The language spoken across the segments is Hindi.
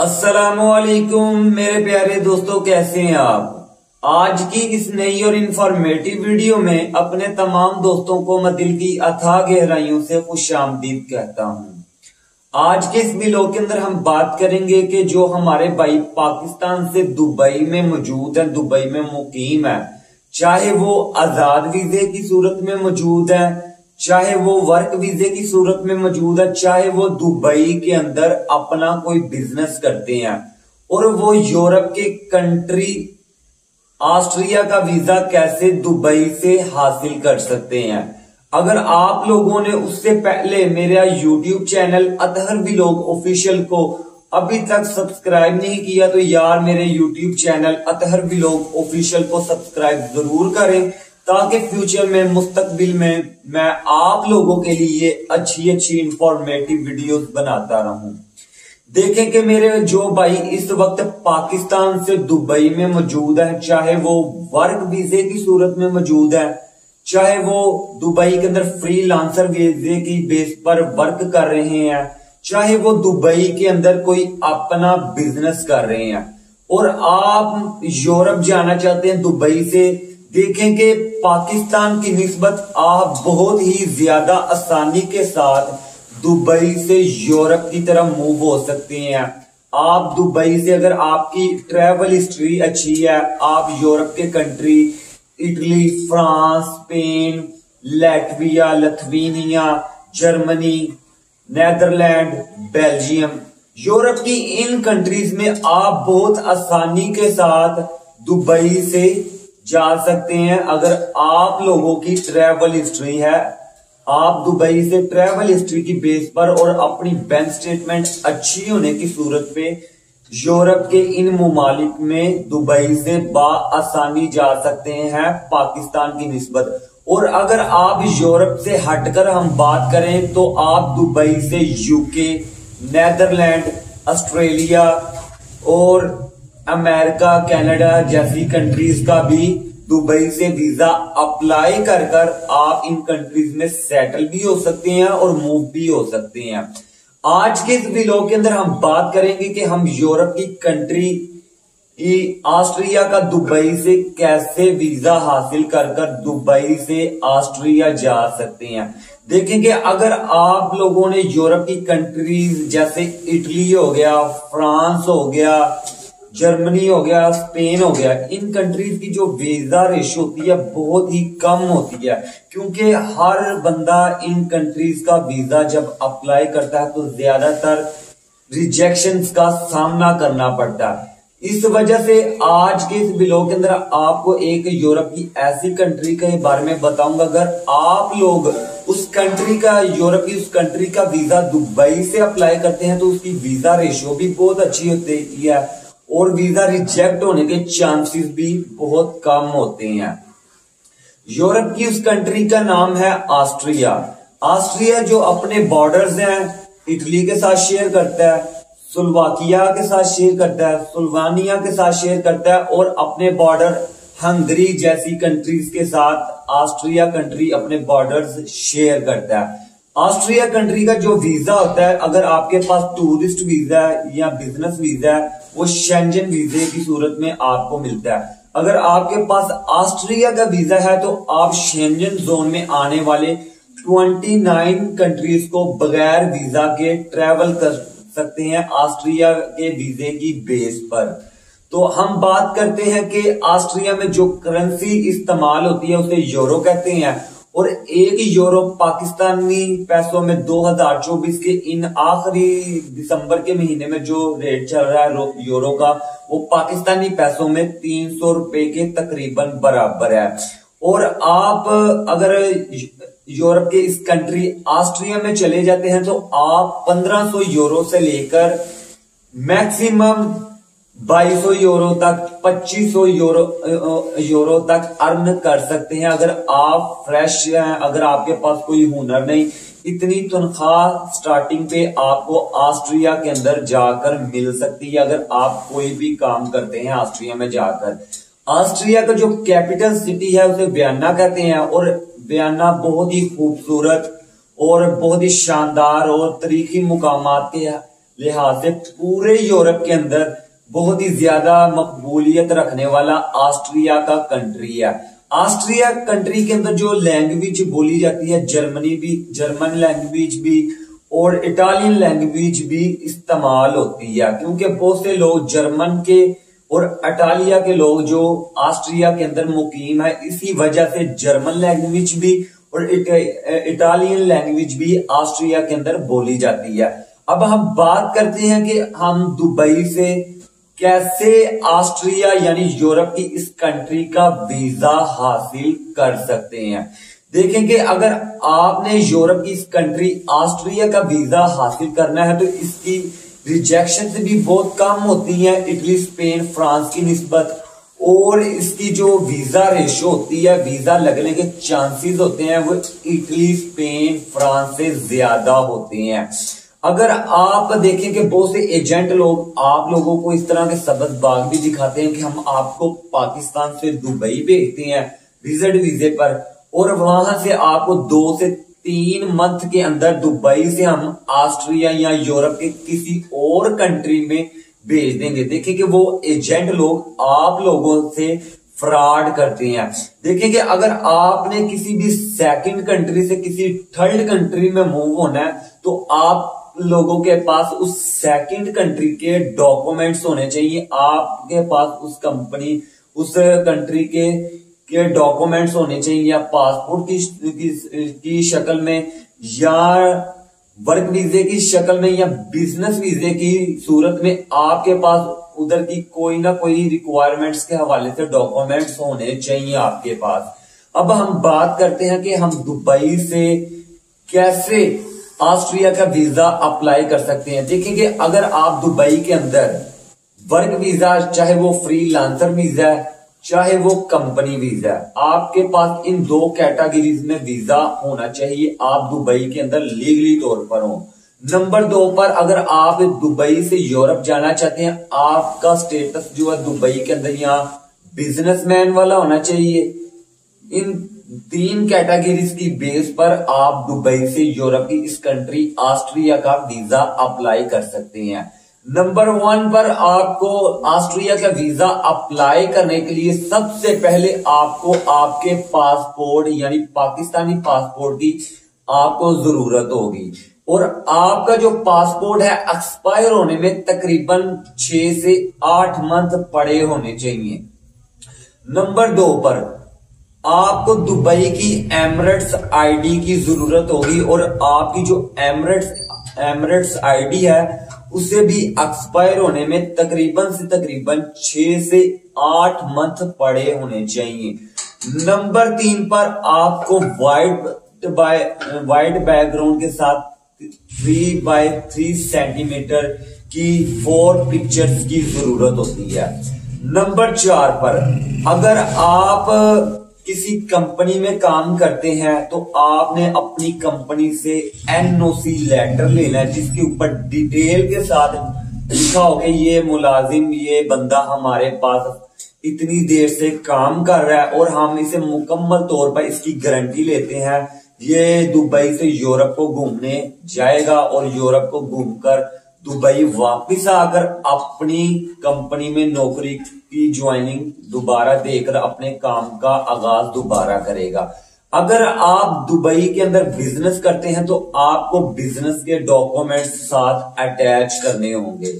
अस्सलामुअलैकुम मेरे प्यारे दोस्तों, कैसे हैं आप। आज की इस नई और इंफॉर्मेटिव वीडियो में अपने तमाम दोस्तों को मैं दिल की अथाह गहराइयों से खुशामदीद कहता हूं। आज के इस वीडियो के अंदर हम बात करेंगे कि जो हमारे भाई पाकिस्तान से दुबई में मौजूद है, दुबई में मुकीम है, चाहे वो आजाद वीजे की सूरत में मौजूद है, चाहे वो वर्क वीजे की सूरत में मौजूद है, चाहे वो दुबई के अंदर अपना कोई बिजनेस करते हैं और वो यूरोप के कंट्री ऑस्ट्रिया का वीजा कैसे दुबई से हासिल कर सकते हैं। अगर आप लोगों ने उससे पहले मेरा YouTube channel Athar vlog official को अभी तक सब्सक्राइब नहीं किया तो यार मेरे YouTube channel Athar vlog official को सब्सक्राइब जरूर करें, ताकि फ्यूचर में मुस्तकबिल में मैं आप लोगों के लिए अच्छी इंफॉर्मेटिव वीडियोस बनाता रहूं। देखें कि मेरे जो भाई इस वक्त पाकिस्तान से दुबई में मौजूद है, चाहे वो वर्क वीजे की सूरत में मौजूद है, चाहे वो दुबई के अंदर फ्रीलांसर वीजे की बेस पर वर्क कर रहे हैं, चाहे वो दुबई के अंदर कोई अपना बिजनेस कर रहे हैं और आप यूरोप जाना चाहते हैं दुबई से, देखें कि पाकिस्तान की निस्बत आप बहुत ही ज्यादा आसानी के साथ दुबई से यूरोप की तरफ मूव हो सकते हैं। आप दुबई से अगर आपकी ट्रैवल हिस्ट्री अच्छी है, आप यूरोप के country Italy, France, Spain, Latvia, Lithuania, Germany, Netherland, Belgium, Europe की इन कंट्रीज में आप बहुत आसानी के साथ दुबई से जा सकते हैं। अगर आप लोगों की ट्रैवल हिस्ट्री है, आप दुबई से ट्रैवल हिस्ट्री की बेस पर और अपनी बैंक स्टेटमेंट अच्छी होने की सूरत पे यूरोप के इन मुमालिक में दुबई से आसानी जा सकते हैं पाकिस्तान की निस्बत। और अगर आप यूरोप से हटकर हम बात करें तो आप दुबई से यूके, नेदरलैंड, ऑस्ट्रेलिया और अमेरिका, कनाडा जैसी कंट्रीज का भी दुबई से वीजा अप्लाई कर आप इन कंट्रीज में सेटल भी हो सकते हैं और मूव भी हो सकते हैं। आज के इस वीडियो के अंदर हम बात करेंगे कि हम यूरोप की कंट्री ऑस्ट्रिया का दुबई से कैसे वीजा हासिल कर दुबई से ऑस्ट्रिया जा सकते हैं। देखेंगे अगर आप लोगों ने यूरोप की कंट्रीज जैसे इटली हो गया, फ्रांस हो गया, जर्मनी हो गया, स्पेन हो गया, इन कंट्रीज की जो वीजा रेशो होती है बहुत ही कम होती है, क्योंकि हर बंदा इन कंट्रीज का वीजा जब अप्लाई करता है तो ज्यादातर रिजेक्शंस का सामना करना पड़ता है। इस वजह से आज के इस वीडियो के अंदर आपको एक यूरोप की ऐसी कंट्री के बारे में बताऊंगा, अगर आप लोग उस कंट्री का, यूरोप की उस कंट्री का वीजा दुबई से अप्लाई करते हैं तो उसकी वीजा रेशो भी बहुत अच्छी होती है और वीजा रिजेक्ट होने के चांसेस भी बहुत कम होते हैं। यूरोप की उस कंट्री का नाम है ऑस्ट्रिया। ऑस्ट्रिया जो अपने बॉर्डर्स हैं इटली के साथ शेयर करता है, स्लोवाकिया के साथ शेयर करता है, स्लोवानिया के साथ शेयर करता है और अपने बॉर्डर हंगरी जैसी कंट्रीज के साथ ऑस्ट्रिया कंट्री अपने बॉर्डर्स शेयर करता है। ऑस्ट्रिया कंट्री का जो वीजा होता है, अगर आपके पास टूरिस्ट वीजा है या बिजनेस वीजा है, वो शेंजन वीजे की सूरत में आपको मिलता है। अगर आपके पास ऑस्ट्रिया का वीजा है तो आप शेंजन जोन में आने वाले 29 कंट्रीज को बगैर वीजा के ट्रेवल कर सकते हैं ऑस्ट्रिया के वीजे की बेस पर। तो हम बात करते हैं कि ऑस्ट्रिया में जो करेंसी इस्तेमाल होती है उसे यूरो कहते हैं और एक यूरो पाकिस्तानी पैसों में 2024 के इन आखिरी दिसंबर के महीने में जो रेट चल रहा है यूरो का, वो पाकिस्तानी पैसों में 300 रुपए के तकरीबन बराबर है। और आप अगर यूरोप के इस कंट्री ऑस्ट्रिया में चले जाते हैं तो आप 1500 यूरो से लेकर मैक्सिमम 2200 यूरो तक, 2500 यूरो तक अर्न कर सकते हैं। अगर आप फ्रेश हैं, अगर आपके पास कोई हुनर नहीं, इतनी तनख्वाह स्टार्टिंग पे आपको ऑस्ट्रिया के अंदर जाकर मिल सकती है अगर आप कोई भी काम करते हैं ऑस्ट्रिया में जाकर। ऑस्ट्रिया का जो कैपिटल सिटी है उसे वियना कहते हैं और वियना बहुत ही खूबसूरत और बहुत ही शानदार और तारीखी मुकामात के लिहाज से पूरे यूरोप के अंदर बहुत ही ज्यादा मकबूलियत रखने वाला ऑस्ट्रिया का कंट्री है। ऑस्ट्रिया कंट्री के अंदर जो लैंग्वेज बोली जाती है, जर्मन लैंग्वेज भी और इटालियन लैंग्वेज भी इस्तेमाल होती है, क्योंकि बहुत से लोग जर्मन के और इटालिया के लोग जो ऑस्ट्रिया के अंदर मुकीम है, इसी वजह से जर्मन लैंग्वेज भी और इटालियन लैंग्वेज भी ऑस्ट्रिया के अंदर बोली जाती है। अब हम बात करते हैं कि हम दुबई से कैसे ऑस्ट्रिया यानी यूरोप की इस कंट्री का वीजा हासिल कर सकते हैं। देखें कि अगर आपने यूरोप की इस कंट्री ऑस्ट्रिया का वीजा हासिल करना है तो इसकी रिजेक्शन से भी बहुत कम होती है इटली, स्पेन, फ्रांस की निस्बत, और इसकी जो वीजा रेशो होती है, वीजा लगने के चांसेस होते हैं, वो इटली, स्पेन, फ्रांस से ज्यादा होते हैं। अगर आप देखें कि बहुत से एजेंट लोग आप लोगों को इस तरह के सबज बाग भी दिखाते हैं कि हम आपको पाकिस्तान से दुबई भेजते हैं विजिट वीजे पर, और वहां से आपको 2 से 3 मंथ के अंदर दुबई से हम ऑस्ट्रिया या यूरोप के किसी और कंट्री में भेज देंगे। देखिए कि वो एजेंट लोग आप लोगों से फ्रॉड करते हैं। देखिए कि अगर आपने किसी भी सेकंड कंट्री से किसी थर्ड कंट्री में मूव होना है तो आप लोगों के पास उस सेकंड कंट्री के डॉक्यूमेंट्स होने चाहिए, आपके पास उस कंट्री के डॉक्यूमेंट्स होने चाहिए, या पासपोर्ट की शक्ल में, या वर्क वीजे की शक्ल में, या बिजनेस वीजे की सूरत में आपके पास उधर की कोई ना कोई रिक्वायरमेंट्स के हवाले से डॉक्यूमेंट्स होने चाहिए आपके पास। अब हम बात करते हैं कि हम दुबई से कैसे ऑस्ट्रिया का वीजा अप्लाई कर सकते हैं। देखिए कि अगर आप दुबई के अंदर वर्क वीजा, चाहे वो फ्रीलांसर वीजा है, चाहे वो कंपनी वीजा है, आपके पास इन 2 कैटेगरीज में वीजा होना चाहिए। आप दुबई के अंदर लीगली तौर पर हो। नंबर 2 पर अगर आप दुबई से यूरोप जाना चाहते हैं, आपका स्टेटस जो है दुबई के अंदर यहाँ बिजनेसमैन वाला होना चाहिए। इन 3 कैटेगरीज की बेस पर आप दुबई से यूरोप की इस कंट्री ऑस्ट्रिया का वीजा अप्लाई कर सकते हैं। नंबर 1 पर आपको ऑस्ट्रिया का वीजा अप्लाई करने के लिए सबसे पहले आपको आपके पासपोर्ट यानी पाकिस्तानी पासपोर्ट की आपको जरूरत होगी, और आपका जो पासपोर्ट है एक्सपायर होने में तकरीबन 6 से 8 मंथ पड़े होने चाहिए। नंबर 2 पर आपको दुबई की एमिरेट्स आईडी की जरूरत होगी, और आपकी जो एमिरेट्स आईडी है उसे भी एक्सपायर होने में तकरीबन 6 से 8 मंथ पड़े होने चाहिए। नंबर 3 पर आपको वाइट बैकग्राउंड के साथ 3 बाय 3 सेंटीमीटर की 4 पिक्चर्स की जरूरत होती है। नंबर 4 पर अगर आप किसी कंपनी में काम करते हैं तो आपने अपनी कंपनी से एनओसी लेटर लेना है, जिसके ऊपर डिटेल के साथ लिखा हो कि ये मुलाजिम, ये बंदा हमारे पास इतनी देर से काम कर रहा है और हम इसे मुकम्मल तौर पर इसकी गारंटी लेते हैं, ये दुबई से यूरोप को घूमने जाएगा और यूरोप को घूमकर दुबई वापस आकर अपनी कंपनी में नौकरी की ज्वाइनिंग दोबारा देकर अपने काम का आगाज दोबारा करेगा। अगर आप दुबई के अंदर बिजनेस करते हैं तो आपको बिजनेस के डॉक्यूमेंट्स साथ अटैच करने होंगे।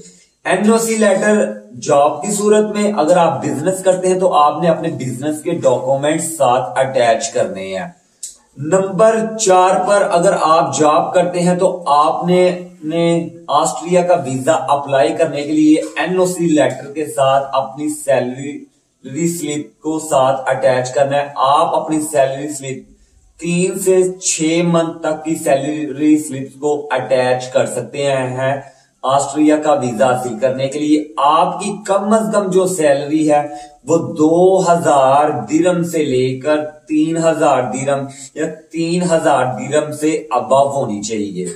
एनओसी लेटर जॉब की सूरत में, अगर आप बिजनेस करते हैं तो आपने अपने बिजनेस के डॉक्यूमेंट्स साथ अटैच करने हैं। नंबर 4 पर अगर आप जॉब करते हैं तो आपने ऑस्ट्रिया का वीजा अप्लाई करने के लिए एनओसी लेटर के साथ अपनी सैलरी स्लिप को साथ अटैच करना है। आप अपनी सैलरी स्लिप 3 से 6 मंथ तक की सैलरी स्लिप को अटैच कर सकते हैं। ऑस्ट्रिया का वीजा हासिल करने के लिए आपकी कम से कम जो सैलरी है वो 2000 दिरहम से लेकर 3000 दिरहम या 3000 दिरहम से अबव होनी चाहिए।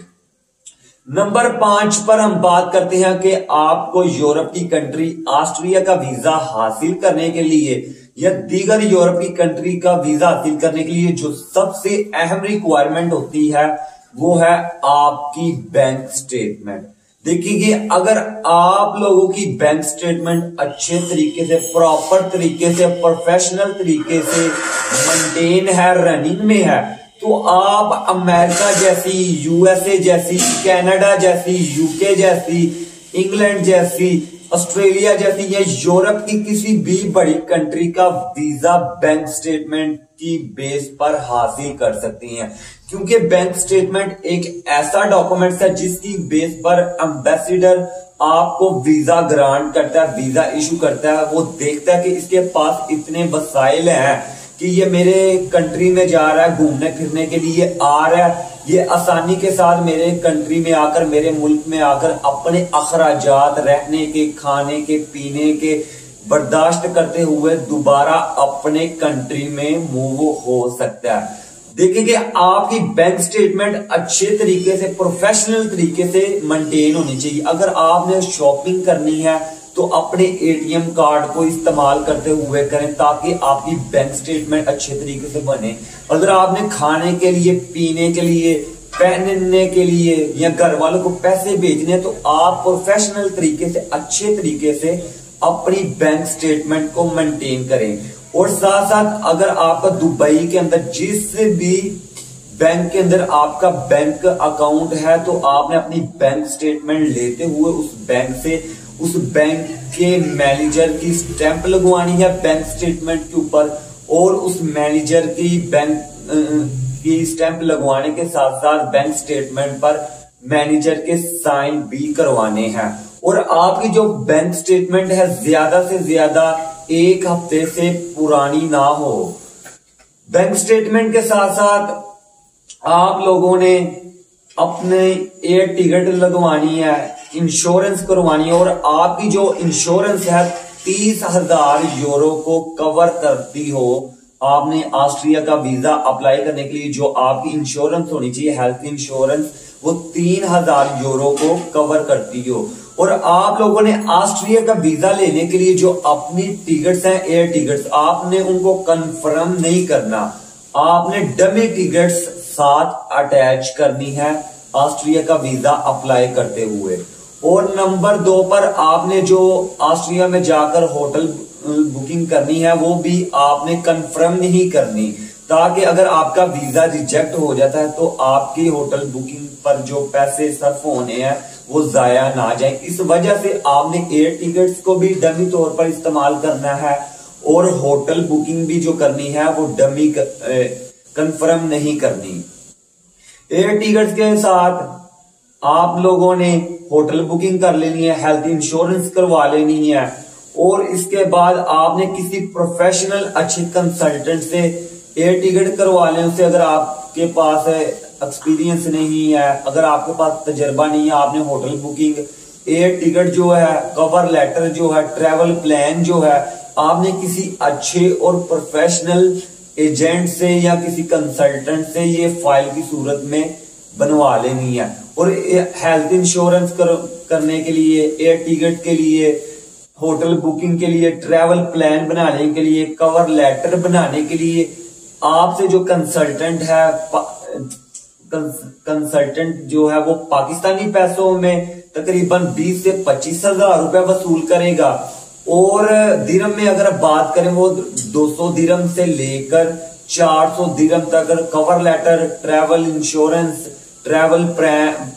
नंबर 5 पर हम बात करते हैं कि आपको यूरोप की कंट्री ऑस्ट्रिया का वीजा हासिल करने के लिए या दीगर यूरोप की कंट्री का वीजा हासिल करने के लिए जो सबसे अहम रिक्वायरमेंट होती है वो है आपकी बैंक स्टेटमेंट। देखिए, अगर आप लोगों की बैंक स्टेटमेंट अच्छे तरीके से, प्रॉपर तरीके से, प्रोफेशनल तरीके से मेंटेन है, रनिंग में है, तो आप अमेरिका जैसी, यूएसए जैसी, कनाडा जैसी, यूके जैसी, इंग्लैंड जैसी, ऑस्ट्रेलिया जैसी या यूरोप की किसी भी बड़ी कंट्री का वीजा बैंक स्टेटमेंट की बेस पर हासिल कर सकती हैं। क्योंकि बैंक स्टेटमेंट एक ऐसा डॉक्यूमेंट है जिसकी बेस पर एम्बेसडर आपको वीजा ग्रांट करता है, वीजा इशू करता है। वो देखता है कि इसके पास इतने वसाइल हैं कि ये मेरे कंट्री में जा रहा है, घूमने फिरने के लिए आ रहा है, ये आसानी के साथ मेरे कंट्री में आकर, मेरे मुल्क में आकर अपने अखराजात, रहने के, खाने के, पीने के बर्दाश्त करते हुए दोबारा अपने कंट्री में मूव हो सकता है। देखिए, आपकी बैंक स्टेटमेंट अच्छे तरीके से, प्रोफेशनल तरीके से मेंटेन होनी चाहिए। अगर आपने शॉपिंग करनी है तो अपने एटीएम कार्ड को इस्तेमाल करते हुए करें ताकि आपकी बैंक स्टेटमेंट अच्छे तरीके से बने। अगर आपने खाने के लिए, पीने के लिए, पहनने के लिए या घर वालों को पैसे भेजने, तो आप प्रोफेशनल तरीके से, अच्छे तरीके से अपनी बैंक स्टेटमेंट को मेंटेन करें। और साथ साथ अगर आपका दुबई के अंदर जिस भी बैंक के अंदर आपका बैंक अकाउंट है, तो आपने अपनी बैंक स्टेटमेंट लेते हुए उस बैंक से, उस बैंक के मैनेजर की स्टैंप लगवानी है बैंक स्टेटमेंट के ऊपर, और उस मैनेजर की बैंक की स्टैंप लगवाने के साथ साथ बैंक स्टेटमेंट पर मैनेजर के साइन भी करवाने हैं। और आपकी जो बैंक स्टेटमेंट है ज्यादा से ज्यादा 1 हफ्ते से पुरानी ना हो। बैंक स्टेटमेंट के साथ साथ आप लोगों ने अपने एयर टिकट लगवानी है, इंश्योरेंस करवानी है, और आपकी जो इंश्योरेंस है 30,000 यूरो को कवर करती हो। आपने ऑस्ट्रिया का वीजा अप्लाई करने के लिए जो आपकी इंश्योरेंस होनी चाहिए, हेल्थ इंश्योरेंस, वो 3,000 यूरो को कवर करती हो। और आप लोगों ने ऑस्ट्रिया का वीजा लेने के लिए जो अपनी टिकट्स हैं, एयर टिकट्स, आपने उनको कंफर्म नहीं करना, आपने डमी टिकट्स साथ अटैच करनी है ऑस्ट्रिया का वीजा अप्लाई करते हुए। और नंबर 2 पर आपने जो ऑस्ट्रिया में जाकर होटल बुकिंग करनी है वो भी आपने कंफर्म नहीं करनी, ताकि अगर आपका वीजा रिजेक्ट हो जाता है तो आपकी होटल बुकिंग पर जो पैसे सर्फ होने हैं वो जाया ना जाए। इस वजह से आपने एयर टिकट्स को भी डमी तौर पर इस्तेमाल करना है, और होटल बुकिंग भी जो करनी है वो डमी कंफर्म नहीं करनी। एयर टिकट्स के साथ आप लोगों ने होटल बुकिंग कर लेनी है, हेल्थ इंश्योरेंस करवा लेनी है, और इसके बाद आपने किसी प्रोफेशनल अच्छे कंसल्टेंट से एयर टिकट करवा लें। उससे अगर आपके पास एक्सपीरियंस नहीं है, अगर आपके पास तजर्बा नहीं है, आपने होटल बुकिंग, एयर टिकट जो है, कवर लेटर जो है, ट्रेवल प्लान जो है, आपने किसी अच्छे और प्रोफेशनल एजेंट से या किसी कंसल्टेंट से ये फाइल की सूरत में बनवा लेनी है। और हेल्थ इंश्योरेंस करने के लिए, एयर टिकट के लिए, होटल बुकिंग के लिए, ट्रेवल प्लान बनाने के लिए, कवर लेटर बनाने के लिए आपसे जो कंसल्टेंट है, कंसल्टेंट जो है वो पाकिस्तानी पैसों में तकरीबन 20 से 25,000 रुपए वसूल करेगा। और दिरहम में अगर बात करें वो 200 दिरहम से लेकर 400 दिरहम तक cover letter, travel insurance, travel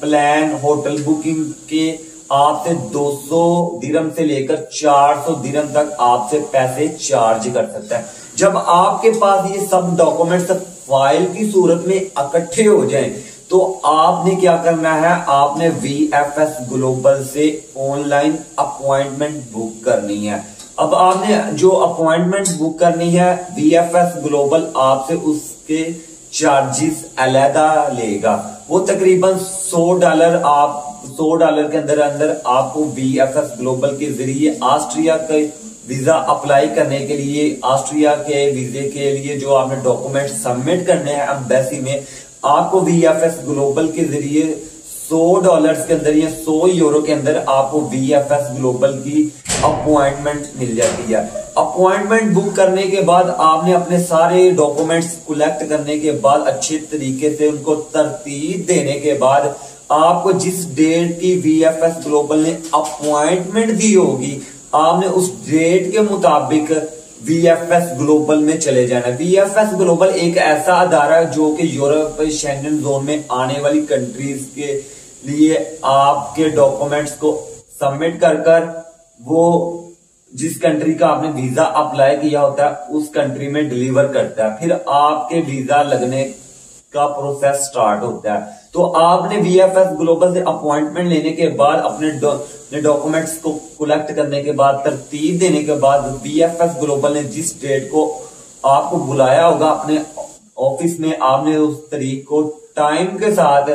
plan, hotel booking के आपसे 200 दिरहम से लेकर 400 दिरहम तक आपसे पैसे चार्ज कर सकता है। जब आपके पास ये सब डॉक्यूमेंट्स फाइल की सूरत में इकट्ठे हो जाएं, तो आपने क्या करना है, आपने वीएफएस ग्लोबल से ऑनलाइन अपॉइंटमेंट बुक करनी है। अब आपने जो अपॉइंटमेंट बुक करनी है, वीएफएस ग्लोबल आपसे उसके चार्जेस अलहदा लेगा। वो तकरीबन $100 $100 के अंदर आपको वीएफएस ग्लोबल के जरिए ऑस्ट्रिया के वीजा अप्लाई करने के लिए, ऑस्ट्रिया के वीजे के लिए जो आपने डॉक्यूमेंट सबमिट करने हैं एम्बेसी में, आपको वीएफएस ग्लोबल के जरिए $100 के अंदर या 100 यूरो के अंदर आपको वीएफएस ग्लोबल की अपॉइंटमेंट मिल जाती है। अपॉइंटमेंट बुक करने के बाद आपने अपने सारे डॉक्यूमेंट्स कलेक्ट करने के बाद, अच्छे तरीके से उनको तरतीब देने के बाद, आपको जिस डेट की VFS ग्लोबल ने अपॉइंटमेंट दी होगी, आपने उस डेट के मुताबिक VFS ग्लोबल में चले जाना। VFS ग्लोबल एक ऐसा अदारा है जो कि यूरोप शेंगन जोन में आने वाली कंट्रीज के लिए आपके डॉक्यूमेंट्स को सबमिट कर वो जिस कंट्री का आपने वीजा अप्लाई किया होता है उस कंट्री में डिलीवर करता है। फिर आपके वीजा लगने का प्रोसेस स्टार्ट होता है। तो आपने VFS ग्लोबल से अपॉइंटमेंट लेने के बाद अपने डॉक्यूमेंट्स को कलेक्ट करने के बाद तरतीब देने के बाद VFS ग्लोबल ने जिस डेट को आपको बुलाया होगा अपने ऑफिस में, आपने उस तारीख को टाइम के साथ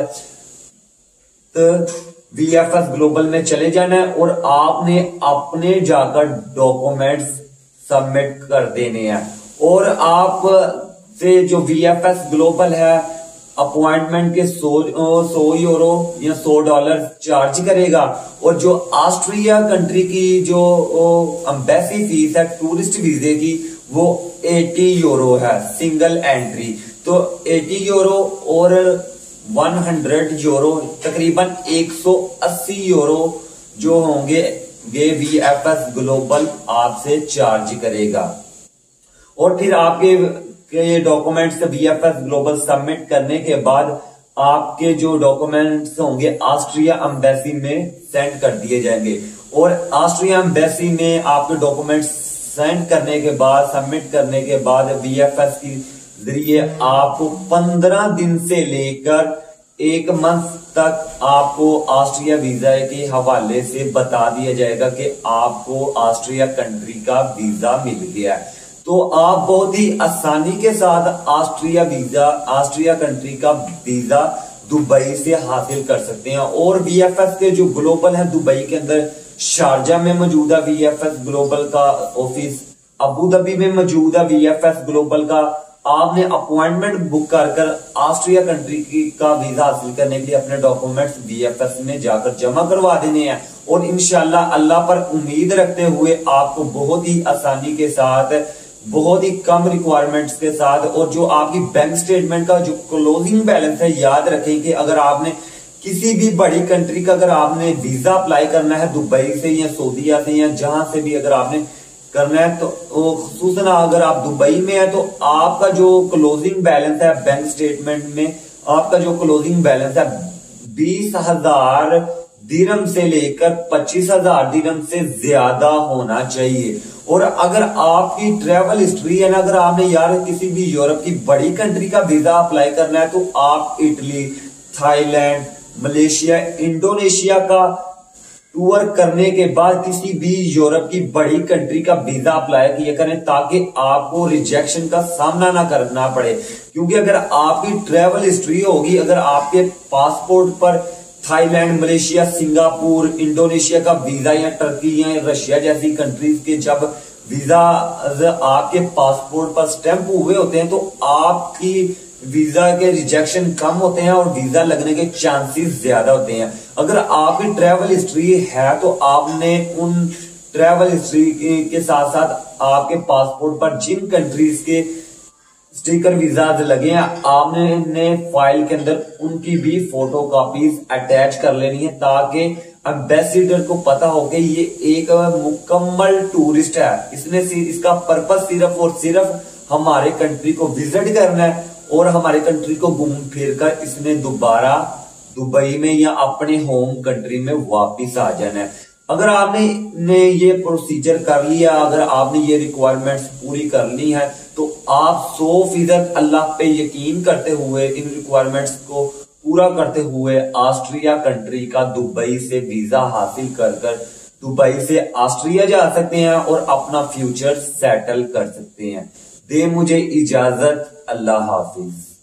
VFS ग्लोबल में चले जाना है और आपने अपने जाकर डॉक्यूमेंट्स सबमिट कर देने हैं। और आप से जो VFS ग्लोबल है अपॉइंटमेंट के 100 यूरो या $100 चार्ज करेगा। और जो ऑस्ट्रिया कंट्री की जो एम्बेसी फीस है टूरिस्ट वीजे की वो 80 यूरो है सिंगल एंट्री। तो 80 यूरो और 100 यूरो तकरीबन 180 यूरो जो होंगे ये VFS ग्लोबल आपसे चार्ज करेगा। और फिर आपके ये डॉक्यूमेंट्स VFS ग्लोबल सबमिट करने के बाद आपके जो डॉक्यूमेंट्स होंगे ऑस्ट्रिया एम्बेसी में सेंड कर दिए जाएंगे। और ऑस्ट्रिया एम्बेसी में आपके डॉक्यूमेंट्स सेंड करने के बाद सबमिट करने के बाद VFS की जरिए आपको 15 दिन से लेकर 1 मंथ तक आपको ऑस्ट्रिया वीजा के हवाले से बता दिया जाएगा कि आपको ऑस्ट्रिया कंट्री का वीजा मिल गया है। तो आप बहुत ही आसानी के साथ ऑस्ट्रिया कंट्री का वीजा दुबई से हासिल कर सकते हैं। और VFS के जो ग्लोबल है दुबई के अंदर शारजा में मौजूद है VFS ग्लोबल का ऑफिस, अबू धाबी में मौजूद है VFS ग्लोबल का। आपने अपॉइंटमेंट बुक कर ऑस्ट्रिया कंट्री का वीजा हासिल करने के लिए अपने डॉक्यूमेंट्स VFS में जाकर जमा करवा देने हैं। और इंशाल्लाह अल्लाह पर उम्मीद रखते हुए आपको बहुत ही आसानी के साथ बहुत ही कम रिक्वायरमेंट्स के साथ और जो आपकी बैंक स्टेटमेंट का जो क्लोजिंग बैलेंस है, याद रखें कि अगर आपने किसी भी बड़ी कंट्री का अगर आपने वीजा अप्लाई करना है दुबई से या सऊदीया से या जहां से भी अगर आपने करना है तो खुसूसन अगर आप दुबई में है तो आपका जो क्लोजिंग बैलेंस है बैंक स्टेटमेंट में आपका जो क्लोजिंग बैलेंस है 20,000 दिरहम से लेकर 25,000 दिरहम से ज्यादा होना चाहिए। और अगर आपकी ट्रेवल हिस्ट्री है ना, अगर आपने यार किसी भी यूरोप की बड़ी कंट्री का वीजा अप्लाई करना है तो आप इटली, थाईलैंड, मलेशिया, इंडोनेशिया का टूर करने के बाद किसी भी यूरोप की बड़ी कंट्री का वीजा अप्लाई किया करें ताकि आपको रिजेक्शन का सामना ना करना पड़े। क्योंकि अगर आपकी ट्रेवल हिस्ट्री होगी, अगर आपके पासपोर्ट पर थाईलैंड, मलेशिया, सिंगापुर, इंडोनेशिया का वीजा या टर्की या रशिया जैसी कंट्रीज के जब वीजा आपके पासपोर्ट पर स्टैंप हुए होते हैं तो आपकी वीजा के रिजेक्शन कम होते हैं और वीजा लगने के चांसेस ज्यादा होते हैं। अगर आपकी ट्रेवल हिस्ट्री है तो आपने उन ट्रेवल हिस्ट्री के साथ साथ आपके पासपोर्ट पर जिन कंट्रीज के स्टिकर वीजाज लगे हैं आपने फाइल के अंदर उनकी भी फोटो कॉपीज अटैच कर लेनी है ताकि एम्बेसडर को पता हो कि ये एक मुकम्मल टूरिस्ट है, इसका पर्पस सिर्फ और सिर्फ हमारे कंट्री को विजिट करना है और हमारे कंट्री को घूम फिर कर इसने दोबारा दुबई में या अपने होम कंट्री में वापिस आ जाना है। अगर आपने ये प्रोसीजर कर लिया, अगर आपने ये रिक्वायरमेंट्स पूरी कर ली है तो आप 100% अल्लाह पे यकीन करते हुए इन रिक्वायरमेंट्स को पूरा करते हुए ऑस्ट्रिया कंट्री का दुबई से वीजा हासिल कर दुबई से ऑस्ट्रिया जा सकते हैं और अपना फ्यूचर सेटल कर सकते हैं। दे मुझे इजाजत, अल्लाह हाफिज।